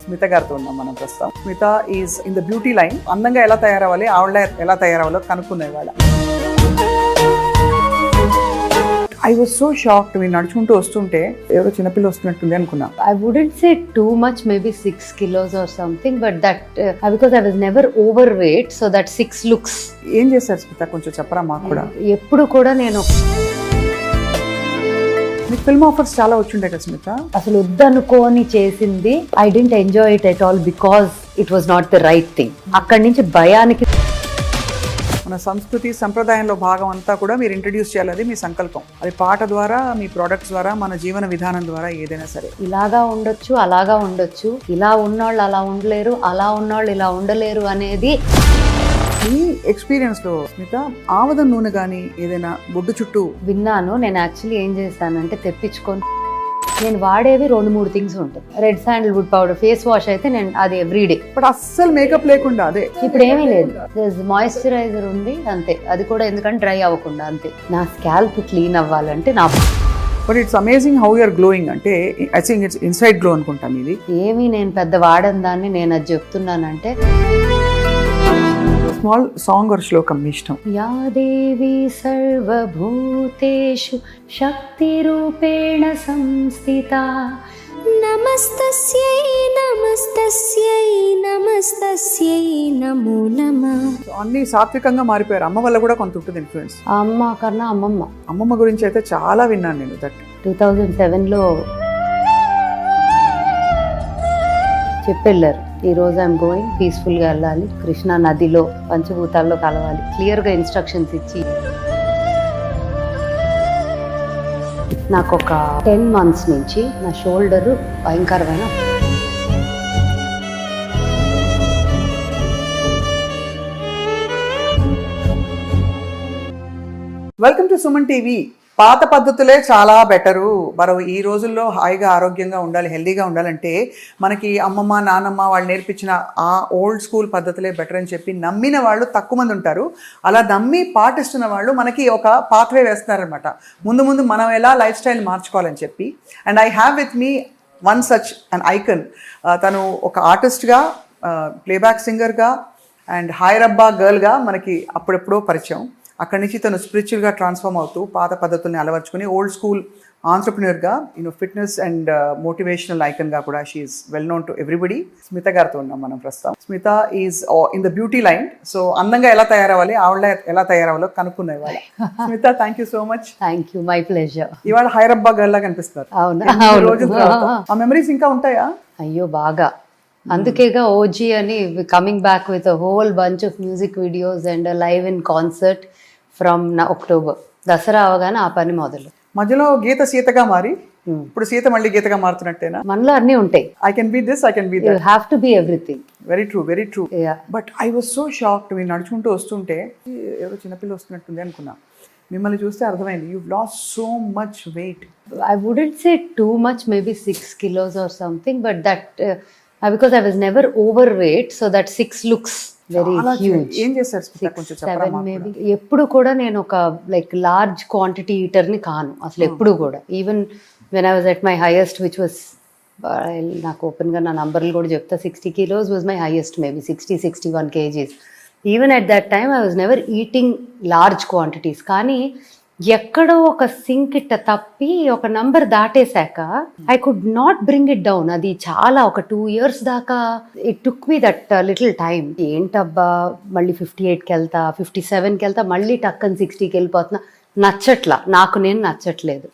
స్మిత గారితో ఉన్నాం మనం ప్రస్తుతం. Smitha is in the beauty line. అందంగా ఎలా తయారవ్వాలి, ఆవిడ ఎలా తయారవ్వాలో కనుక్కునే వాళ్ళ. I was so shocked. మీరు నడుచుకుంటూ వస్తుంటే ఎవరో చిన్నపిల్ల వస్తున్నట్టుంది అనుకున్నా. I wouldn't say too much, maybe 6 kilos or something, but that because I was never overweight, so that 6 looks. ఏం చేశారు స్మిత, కొంచెం చెప్పరా మాకు కూడా. ఎప్పుడు కూడా నేను మీకు ఫిల్మ్ ఆఫర్స్ చాలా వచ్చిండే కదా స్మిత. అసలు వద్దనుకోని చేసింది. I didn't enjoy it at all because it was not the right thing. అక్కడి నుంచి భయానికి మన సంస్కృతి సంప్రదాయంలో భాగం అంతా కూడా మీరు ఇంట్రడ్యూస్ చేయాలి, అది మీ సంకల్పం. అది పాట ద్వారా, మీ ప్రోడక్ట్స్ ద్వారా, మన జీవన విధానం ద్వారా, ఏదైనా సరే. ఇలాగా ఉండొచ్చు, అలాగా ఉండొచ్చు, ఇలా ఉన్నోళ్ళు అలా ఉండలేరు, అలా ఉన్నోళ్ళు ఇలా ఉండలేరు అనేది. ఈ ఎక్స్పీరియన్స్ లో స్మిత ఆవదం నూనె కానీ ఏదైనా బొడ్డు చుట్టూ విన్నాను. నేను యాక్చువల్లీ ఏం చేస్తానంటే తెప్పించుకొని నేను వాడేవి 2-3 థింగ్స్ ఉంటుంది. Red Sandalwood powder, face wash అయితే నేను అది ఎవ్రీడే. బట్ అస్సలు మేకప్ లేకుండా అదే. ఇప్పుడు ఏమీ లేదు, మాయిశ్చరైజర్ ఉంది అంతే. అది కూడా ఎందుకంటే డ్రై అవ్వకుండా అంతే. నా స్కాల్ప్ క్లీన్ అవ్వాలంటే నా. But it's amazing how you're glowing. అంటే I think it's inside glow అనుకుంటాం ఇది. ఏమీ నేను పెద్ద వాడని దాన్ని నేను అది చెప్తున్నానంటే. స్మాల్ సాంగ్ ఆర్ శ్లోకం మీ ఇష్టం. యా దేవి సర్వభూతేషు శక్తి రూపేణ సంస్థిత నమస్తస్యై నమస్తస్యై నమస్తస్యై నమో నమః. అన్ని సాత్వికంగా మారిపోయారు. అమ్మ వల్ల కూడా కొంత ఉంటుంది ఇన్ఫ్లుయెన్స్. అమ్మ కన్నా అమ్మమ్మ. అమ్మమ్మ గురించి అయితే చాలా విన్నాను నేను. దట్ 2007లో చెప్పెళ్ళారు, ఈరోజు ఐఎమ్ గోయింగ్ పీస్ఫుల్గా వెళ్ళాలి, కృష్ణా నదిలో పంచభూతాల్లో కలవాలి, క్లియర్గా ఇన్స్ట్రక్షన్స్ ఇచ్చి. నాకు ఒక 10 months నుంచి నా షోల్డరు భయంకరమైన. Welcome to Suman TV. పాత పద్ధతులే చాలా బెటరు. మనం ఈ రోజుల్లో హాయిగా ఆరోగ్యంగా ఉండాలి, హెల్దీగా ఉండాలంటే మనకి అమ్మమ్మ నాన్నమ్మ వాళ్ళు నేర్పించిన ఆ ఓల్డ్ స్కూల్ పద్ధతులే బెటర్ అని చెప్పి నమ్మిన వాళ్ళు తక్కువ మంది ఉంటారు. అలా నమ్మి పాటిస్తున్న వాళ్ళు మనకి ఒక పాత్వే వేస్తున్నారనమాట. ముందు ముందు మనం ఎలా లైఫ్ స్టైల్ మార్చుకోవాలని చెప్పి. And I have with me one such an icon. తను ఒక ఆర్టిస్ట్గా, ప్లేబ్యాక్ సింగర్గా అండ్ హైరబ్బా గర్ల్గా మనకి అప్పుడెప్పుడో పరిచయం. అక్కడి నుంచి తను స్పిరిచువల్గా ట్రాన్స్ఫార్మ్ అవుతూ పాత పద్ధతుల్ని అలవర్చుకుని ఓల్డ్ స్కూల్ ఆంటర్ప్రినర్గా, ఫిట్నెస్ అండ్ మోటివేషనల్ ఐకన్గా కూడా she is well known to everybody. Smitha గారితో ఉన్నాం మనం ప్రస్తుతం. Smitha is in the beauty line. So అందంగా ఎలా తయారవ్వాలి, ఆవిడ ఎలా తయారవ్వాలో కనుక్కునే వాళ్ళ. Smitha, thank you so much. Thank you, my pleasure. ఇవాళ హైరబ్బా గర్ల్ లాగా కనిపిస్తారు. అవునా? రోజు ఆ మెమరీస్ ఇంకా ఉంటాయా? అయ్యో బాగా. అందుకేగా ఓజీ అని coming back with a whole bunch of music videos and live in concert from October. Dasara అవగానే ఆ పని మొదలు. మధ్యలో గీత సీతగా మారి ఇప్పుడు సీత మళ్ళీ గీతగా మారుతున్నట్టేనా? మనలో అన్నీ ఉంటాయి. I can be this, I can be that. You have to be everything. Very true, very true. But I was so shocked. మీరు నడుచుకుంటూ వస్తుంటే ఎవరో చిన్నపిల్ల వస్తున్నట్టుంది అనుకున్నా. మిమ్మల్ని చూస్తే అర్థమైంది, you lost so much weight. I wouldn't say too much, maybe 6 kilos or something, but that because I was never overweight, so that 6 looks very huge. ఏం చేశారు కొంచెం చెప్పరా 7 మాకు maybe. ఎప్పుడు కూడా నేను ఒక లైక్ లార్జ్ క్వాంటిటీ ఈటర్ని కాను అసలు ఎప్పుడు కూడా. Even when I was at my highest which was, నాకు ఓపెన్గా నా నంబర్లు కూడా చెప్తా, 60 kilos was my highest, maybe 60-61 kgs. Even at that time I was never eating large quantities. కానీ ఎక్కడో ఒక సింక్ ఇట్ట తప్పి ఒక నంబర్ దాటేశాక I could not bring it down. అది చాలా ఒక 2 years దాకా it took me that little time. ఏంటబ్బా మళ్ళీ 58కి వెళ్తా, 57కి వెళ్తా, మళ్ళీ టక్కని 60కి వెళ్ళిపోతున్నా. నచ్చట్లా, నాకు నేను నచ్చట్లేదు.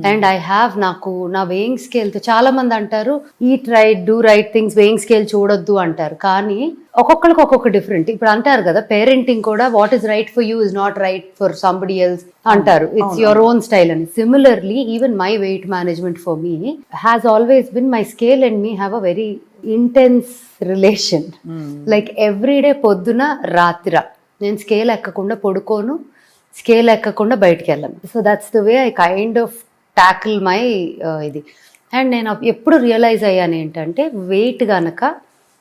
అండ్ ఐ హ్యావ్, నాకు నా వేయింగ్ స్కేల్తో చాలా మంది అంటారు eat right, do right things, weighing scale చూడొద్దు అంటారు. కానీ ఒక్కొక్కరికి ఒక్కొక్క డిఫరెంట్. ఇప్పుడు అంటారు కదా పేరెంటింగ్ కూడా, what is right for you is not right for somebody else అంటారు. ఇట్స్ యువర్ ఓన్ స్టైల్ అని. Similarly even my weight management for me has always been, my scale and me have a very intense relation. Like everyday పొద్దున రాత్రి నేను scale ఎక్కకుండా పడుకోను, scale ఎక్కకుండా బయటికి వెళ్ళను. So that's the way I kind of tackle my ఇది. And నేను ఎప్పుడు realise అయ్యాను ఏంటంటే, వెయిట్ గనక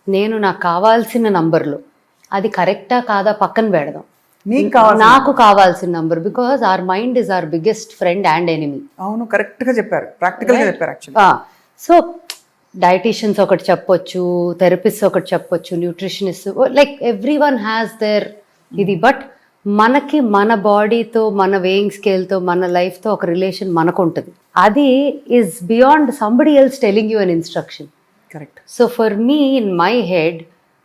నేను నాకు కావాల్సిన నంబర్లు, అది కరెక్టా కాదా పక్కన పెడదాం, నాకు కావాల్సిన number. Because our mind is our biggest friend and enemy. అవును, కరెక్ట్ గా చెప్పారు, ప్రాక్టికల్ గా చెప్పారు యాక్చువల్లీ. సో డైటీషియన్స్ ఒకటి చెప్పొచ్చు, థెరపిస్ట్ ఒకటి చెప్పొచ్చు, nutritionist, like every one has their ఇది. బట్ మనకి మన బాడీతో, మన వేయింగ్ స్కేల్తో, మన లైఫ్తో ఒక రిలేషన్ మనకు ఉంటుంది. అది is beyond somebody else telling you an instruction. Correct. So for me in my head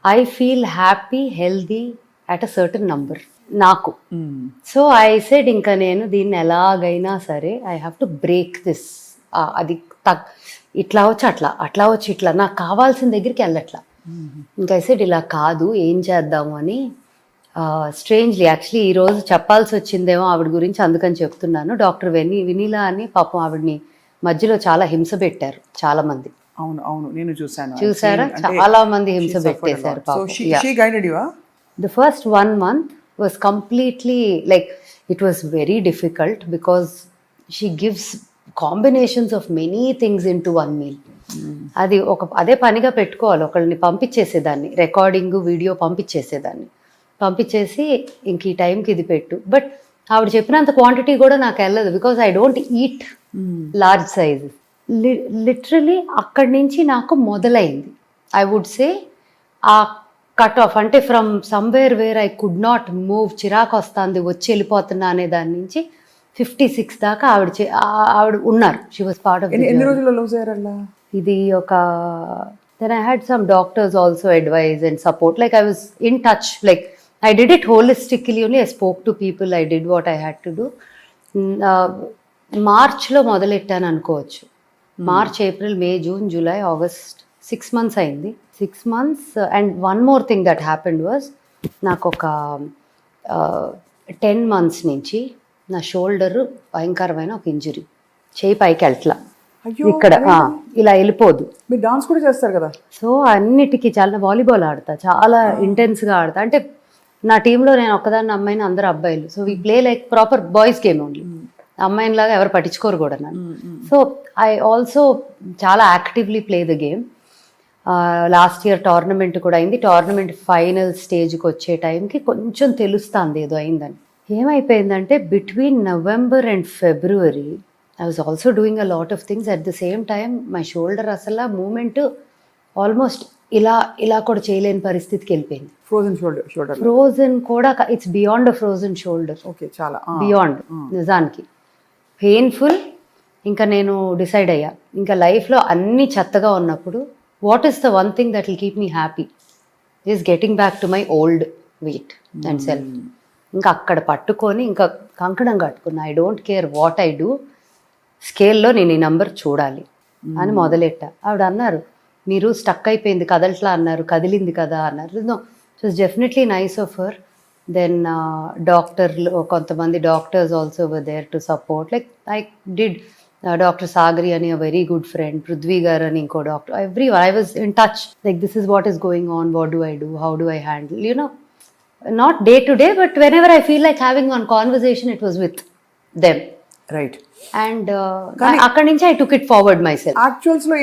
I feel happy, healthy at a certain number నాకు. సో ఐ సెడ్ ఇంకా నేను దీన్ని ఎలాగైనా సరే I have to break this. అది ఇట్లా వచ్చి అట్లా, అట్లా వచ్చి ఇట్లా, నాకు కావాల్సిన దగ్గరికి వెళ్ళట్లా. ఇంకా ఐ సెడ్ ఇలా కాదు, ఏం చేద్దాము అని. స్ట్రేంజ్లీ యాక్చువల్లీ ఈరోజు చెప్పాల్సి వచ్చిందేమో ఆవిడ గురించి, అందుకని చెప్తున్నాను. డాక్టర్ వినీలా అని పాపం ఆవిడని మధ్యలో చాలా హింస పెట్టారు చాలా మంది. అవును అవును, నేను చూసారా, చాలా మంది హింస పెట్టేశారు పాపం. The first 1 month was completely like, it was very difficult because she gives combinations of many things into one meal. అది అదే పనిగా పెట్టుకోవాలి. ఒకళ్ళని పంపించేసేదాన్ని, రికార్డింగ్ వీడియో పంపించేసి ఇంక ఈ టైంకి ఇది పెట్టు. బట్ ఆవిడ చెప్పినంత క్వాంటిటీ కూడా నాకు వెళ్ళదు, because I don't eat large sizes. Literally అక్కడి నుంచి నాకు మొదలైంది. ఐ వుడ్ సే ఆ కట్ ఆఫ్ అంటే from somewhere where I could not move, చిరాకు వస్తుంది, వచ్చి వెళ్ళిపోతున్నా అనే దాని నుంచి 56 దాకా ఆవిడ ఉన్నారు. She was part of. ఎన్ని రోజుల్లో లూజ్ అయ్యారల్లా? ఇది ఒక then I had some doctors also advise and support. Like I was in touch, like I did it holistically only. I spoke to people, I did what I had to do. మార్చ్లో మొదలెట్టాను అనుకోవచ్చు. March, April, మే, June, July, August, 6 months అయింది. 6 months. And one more thing that happened was, నాకు ఒక 10 months నుంచి నా shoulder భయంకరమైన ఒక injury. చేయి పైకి వెళ్ళట్లా, ఇక్కడ ఇలా వెళ్ళిపోదు. మీరు డాన్స్ కూడా చేస్తారు కదా? సో అన్నిటికీ చాలా, వాలీబాల్ ఆడతా, చాలా ఇంటెన్స్గా ఆడతా. అంటే నా టీంలో నేను ఒక్కదాన్ని అమ్మాయిని, అందరూ అబ్బాయిలు. So we play like proper boys game only. అమ్మాయిలాగా ఎవరు పట్టించుకోరు కూడా నన్ను. సో ఐ ఆల్సో చాలా actively play the game. Last year tournament కూడా అయింది. టోర్నమెంట్ ఫైనల్ స్టేజ్కి వచ్చే టైంకి కొంచెం తెలుస్తుంది ఏదో అయిందని. ఏమైపోయిందంటే between November and February I was also doing a lot of things at the same time. My shoulder అసలు మూమెంట్ ఆల్మోస్ట్ ఇలా కూడా చేయలేని పరిస్థితికి వెళ్ళిపోయింది. ఫ్రోజన్ కూడా, it's beyond frozen shoulder. Okay, చాలా బియాండ్ నిజానికి పెయిన్ఫుల్. ఇంకా నేను డిసైడ్ అయ్యా, ఇంకా లైఫ్లో అన్ని చెత్తగా ఉన్నప్పుడు what is the one thing that will keep me happy is getting back to my old weight and self. ఇంకా అక్కడ పట్టుకొని ఇంకా కంకణం కట్టుకున్నా. I don't care what I do, స్కేల్లో నేను ఈ నెంబర్ చూడాలి అని మొదలెట్టా. ఆవిడ అన్నారు, మీరు స్టక్ అయిపోయింది, కదలట్లా అన్నారు, కదిలింది కదా అన్నారు. No, it was definitely nice of her. Then డాక్టర్లు, కొంతమంది doctors also were there to support. Like I did doctor Sagari అని a very good friend, Prithvi garu అని ఇంకో doctor, everyone I was in touch. Like this is what is going on, what do I do, how do I handle, you know, not day to day, but whenever I feel like having one conversation, it was with them. Right. And అక్కడి నుంచి I took it forward my self. Actuals లో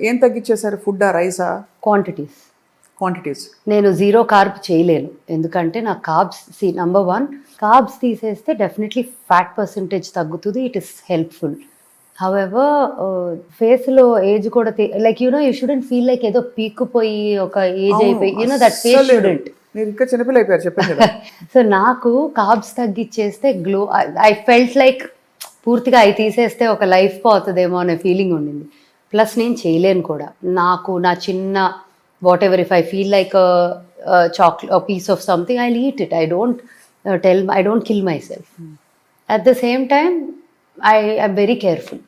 ఏం తగ్గించేశారు? Food, రైసా? Quantities నేను 0 carb చేయలేను, ఎందుకంటే నా carbs, number 1 carbs తీసేస్తే డెఫినెట్లీ ఫ్యాట్ పర్సంటేజ్ తగ్గుతుంది, ఇట్ ఇస్ హెల్ప్ఫుల్. హౌఎవర్ ఫేస్లో ఏజ్ కూడా, like you shouldn't feel like ఏదో పీక్కుపోయి ఒక ఏజ్ అయిపోయి, దట్ ఫేస్ షుడెంట్. మీరు ఇంకా చిన్నపిల్ల అయిపోయారు చెప్పండి. సో నాకు కార్బ్స్ తగ్గించేస్తే గ్లో, ఐ ఫెల్ట్ లైక్ పూర్తిగా అవి తీసేస్తే ఒక లైఫ్ పోతుందేమో అనే ఫీలింగ్ ఉండింది. ప్లస్ నేను చేయలేను కూడా. నాకు నా చిన్న whatever, if I feel like chocolate, piece of something, I eat it. I don't kill myself. At the same time I'm very careful.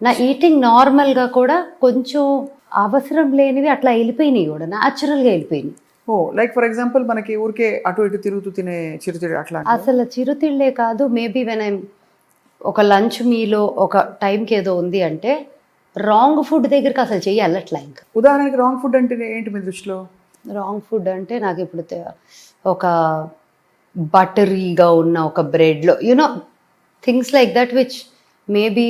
నా ఈటింగ్ నార్మల్గా కూడా కొంచెం అవసరం లేనివి అట్లా వెళ్ళిపోయినాయి, కూడా న్యాచురల్గా వెళ్ళిపోయినాయి. ఓ, లైక్ ఫర్ ఎగ్జాంపుల్ మనకి ఊరికే అటు ఇటు తిరుగుతూ తినే చిరుతిళ్ళు అట్లా? అసలు చిరుతిళ్ళే కాదు, మేబీ వెన్ ఐమ్ ఒక లంచ్ మీలో ఒక టైంకి ఏదో ఉంది అంటే రాంగ్ ఫుడ్ దగ్గరికి అసలు చెయ్యి వెళ్ళట్లా. ఇంకా ఉదాహరణకి రాంగ్ ఫుడ్ అంటే ఏంటి మీ దృష్టిలో? రాంగ్ ఫుడ్ అంటే నాకు ఇప్పుడు ఒక బటరీగా ఉన్న ఒక బ్రెడ్లో things like that which maybe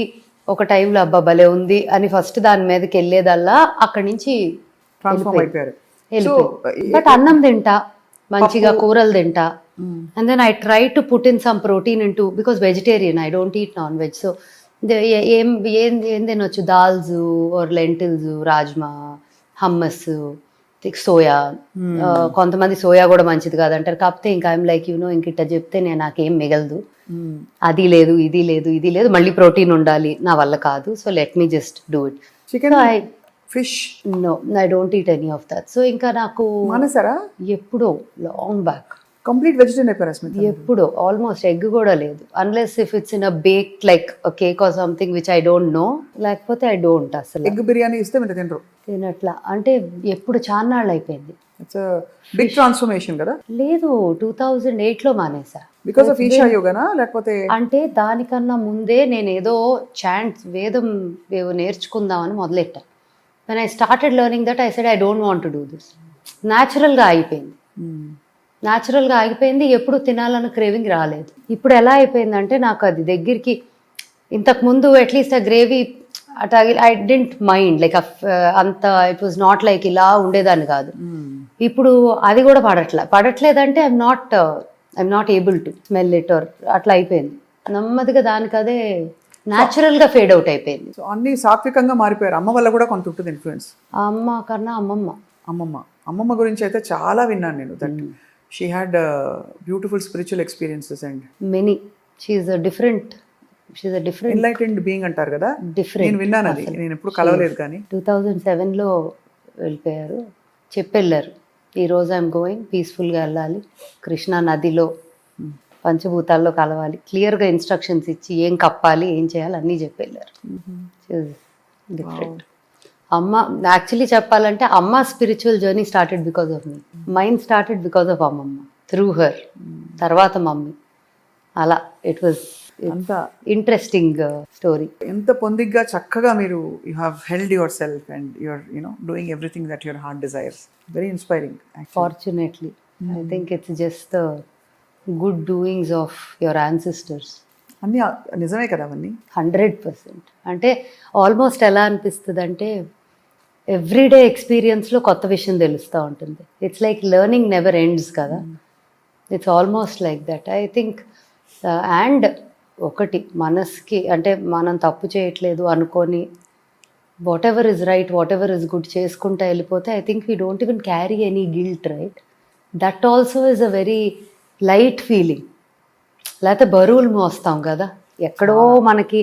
ఒక టైంలో అబ్బా భలే ఉంది అని ఫస్ట్ దాని మీదకి వెళ్ళేదల్లా అక్కడి నుంచి ట్రాన్స్ఫార్మ్ అయిపోయారు. బట్ అన్నం తింటా, మంచిగా కూరలు తింటా. And then I try to put in some protein into, because vegetarian, I don't eat non-veg. So ఏం ఏం ఏం తినొచ్చు, dals or lentils, rajma, hummus, soya. కొంతమంది సోయా కూడా మంచిది కాదంటారు. కాకపోతే ఇంకా ఐమ్ లైక్ ఇంక ఇట్లా చెప్తే నేను నాకేం మిగలదు, అది లేదు ఇది లేదు మళ్ళీ ప్రోటీన్ ఉండాలి, నా వల్ల కాదు. So let me just do it. Chicken, fish? No, I don't eat any of that. So ఇంకా నాకు మానేసారా? ఎప్పుడో లాంగ్ బ్యాక్. కంప్లీట్ వెజిటేరియన్ అయిపోయారు స్మిత? ఎప్పుడో. ఆల్మోస్ట్ ఎగ్ కూడా లేదు, unless if it's in a bake like cake or something which I don't know. లేకపోతే I don't అసలు. Egg biryani ఇస్తే మీరు తినరు? తినట్లా అంటే ఎప్పుడు చాన్నాళ్ళు అయిపోయింది. ఇట్స్ బిగ్ ట్రాన్స్ఫర్మేషన్ కదా. లేదు, 2008లో మానేసా. బికాస్ ఆఫ్ ఈషా యోగానా లేకపోతే? అంటే దానికన్నా ముందే నేను ఏదో వేదం నేర్చుకుందామని మొదలెట్టా. when I started learning that I said I don't want to do this. న్యాచురల్గా ఆగిపోయింది. న్యాచురల్గా ఆగిపోయింది. ఎప్పుడు తినాలన్న క్రేవింగ్ రాలేదు. ఇప్పుడు ఎలా అయిపోయిందంటే నాకు అది దగ్గరికి, ఇంతకుముందు అట్లీస్ట్ ఆ gravy at I didn't mind like అంత ఇట్ వాజ్ నాట్ లైక్ ఇలా ఉండేదాన్ని కాదు. ఇప్పుడు అది కూడా పడట్లేదంటే I'm not able to smell it or అట్లా అయిపోయింది. నెమ్మదిగా దానికి అదే న్యాచురల్గా ఫేడ్ అవుట్ అయిపోయింది. సో అన్ని సాత్వికంగా మారిపోయారు. అమ్మ వల్ల కూడా కొంత ఉంటుంది ఇన్ఫ్లుయెన్స్? అమ్మ కన్నా అమ్మమ్మ గురించి అయితే చాలా విన్నాను నేను. That she had beautiful spiritual experiences and many. She a different enlightened being అంటారు కదా. డిఫరెంట్. నేను విన్నాను అది, నేను ఎప్పుడు కలవలేదు కానీ. 2007లో వెళ్ళిపోయారు. చెప్పెళ్ళారు, ఈరోజు ఐఎమ్ గోయింగ్, పీస్ఫుల్గా వెళ్ళాలి, కృష్ణా నదిలో పంచభూతాల్లో కలవాలి, క్లియర్గా ఇన్స్ట్రక్షన్స్ ఇచ్చి ఏం కప్పాలి ఏం చేయాలి అన్నీ చెప్పెళ్ళారు. డిఫరెంట్. అమ్మ యాక్చువల్లీ చెప్పాలంటే అమ్మ spiritual journey started because of me. Mind started because of అమ్మమ్మ, త్రూ హర్, తర్వాత మమ్మీ. అలా ఇట్ వాజ్ అంత ఇంట్రెస్టింగ్ స్టోరీ. ఎంత పొందిగ్గా చక్కగా మీరు you have held your self and your doing everything that your heart desires. Very inspiring. Fortunately I think it's just the good doings of your ancestors. అన్నీ నిజమే కదా అవన్నీ. 100%. అంటే ఆల్మోస్ట్ ఎలా అనిపిస్తుంది అంటే ఎవ్రీడే ఎక్స్పీరియన్స్లో కొత్త విషయం తెలుస్తూ ఉంటుంది. It's like learning never ends కదా. It's almost like that I think. And ఒకటి మనస్కి అంటే మనం తప్పు చేయట్లేదు అనుకొని whatever is right, whatever is good చేసుకుంటూ వెళ్ళిపోతే I think we don't even carry any guilt, right? That also is a very light feeling. లేకపోతే బరువులు మోస్తాం కదా, ఎక్కడో మనకి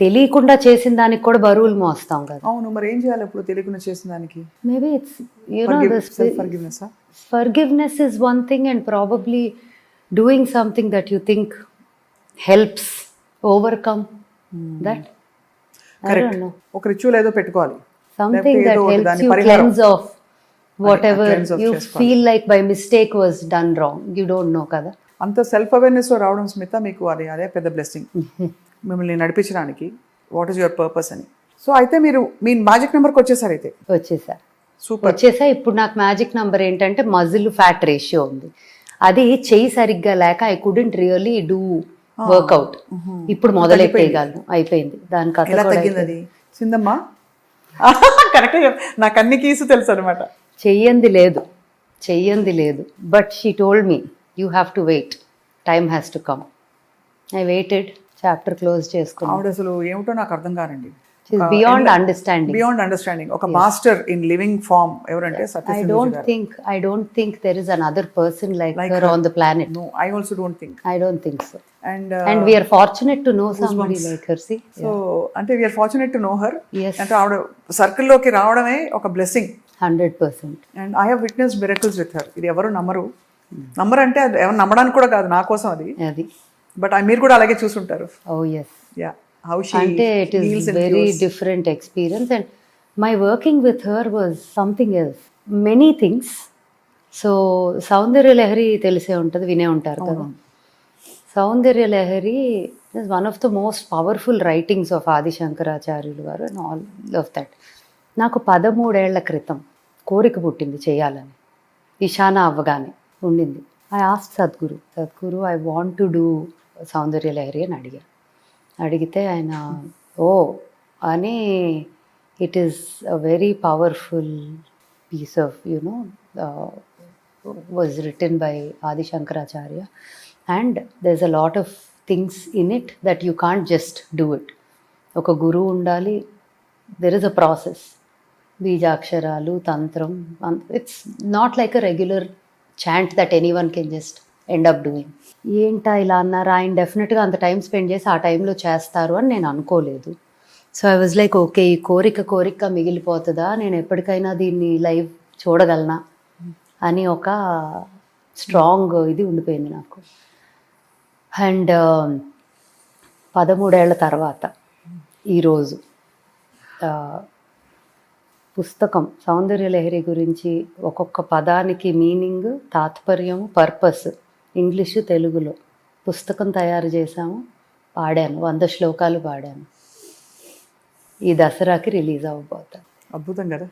తెలియకుండా చేసిన దానికి కూడా బరువులు మోస్తాం కదా. అవును, మరి ఏం చేయాలి ఇప్పుడు తెలియకుండా చేసిన దానికి? Maybe it's forgiveness is one thing and probably doing something that you think helps overcome that. ఒక రిచువల్ ఏదో పెట్టుకోవాలి, something that helps you cleanse of whatever you feel like by mistake was done wrong. You don't know కదా. అంత self awareness రావడం స్మిత మీకు అదే పెద్ద blessing మిమ్మల్ని నడిపించడానికి. వాట్ ఈస్ యువర్ పర్పస్ అని. సో అయితే మీరు మీ మ్యాజిక్ నెంబర్కి వచ్చేసారు. అయితే వచ్చేసా. ఇప్పుడు నాకు మ్యాజిక్ నెంబర్ ఏంటంటే మజిల్ ఫ్యాట్ రేషియో ఉంది. అది చెయ్యి సరిగ్గా లేక I couldn't really do workout. ఇప్పుడు మొదలెట్టేయగలను, అయిపోయింది. దాని కథ తగ్గింది. సిందమ్మా కరెక్ట్, నాకు అన్ని కీసు తెలుసు అనమాట. చెయ్యంది లేదు. But she told me you have to wait, time has to come. I waited, chapter close చేసుకున్నాను. ఆవిడ అసలు ఏమిటో నాకు అర్థం కానండి. Beyond understanding. ఒక మాస్టర్ ఇన్ లివింగ్ ఫార్మ్ ఎవరంటే I don't think there is another person like her on the planet. No, I also don't think. I don't think so. And we are fortunate to know somebody like her. See, so అంటే we are fortunate to know her. Yes. అంటే ఆవిడ circle లోకి రావడమే ఒక blessing. 100%. And I have witnessed miracles with her. ఇది ఎవరు నమ్మరు అంటే అది ఎవరు నమ్మడానికి కూడా కాదు, నా కోసం అది. బట్ మీరు కూడా అలాగే చూసుంటారు. Oh yes. Yeah. How she అంటే it is very different experience and my working with her was something else. Many things. So సౌందర్య లహరి తెలిసే ఉంటుంది, వినే ఉంటారు కదా. సౌందర్య Lahari is one of the most powerful writings of Adi Shankaracharya garu and all of that. నాకు 13 ఏళ్ల క్రితం కోరిక పుట్టింది చేయాలని. ఈశాన అవ్వగానే ఉండింది. I asked Sadhguru I want to do Soundarya Lahari అని అడిగితే ఆయన అని it is a very powerful piece of was written by Adi Shankaracharya and there is a lot of things in it that you can't just do it. ఒక గురువు ఉండాలి. There is a process. బీజాక్షరాలు, తంత్రం, it's not like a regular chant that anyone can just end up doing. ఏంటా ఇలా అన్నారు, ఆయన డెఫినెట్గా అంత టైం స్పెండ్ చేసి ఆ టైంలో చేస్తారు అని నేను అనుకోలేదు. So I was like okay, ఈ కోరిక మిగిలిపోతుందా, నేను ఎప్పటికైనా దీన్ని లైవ్ చూడగలనా అని ఒక స్ట్రాంగ్ ఇది ఉండిపోయింది నాకు. అండ్ 13 ఏళ్ల తర్వాత ఈరోజు పుస్తకం సౌందర్యలహరి గురించి ఒక్కొక్క పదానికి మీనింగ్, తాత్పర్యం, పర్పస్ ఇంగ్లీషు తెలుగులో పుస్తకం తయారు చేశాము, పాడాను, 100 శ్లోకాలు పాడాను. ఈ దసరాకి రిలీజ్ అవ్వబోతాను. అద్భుతం కదా.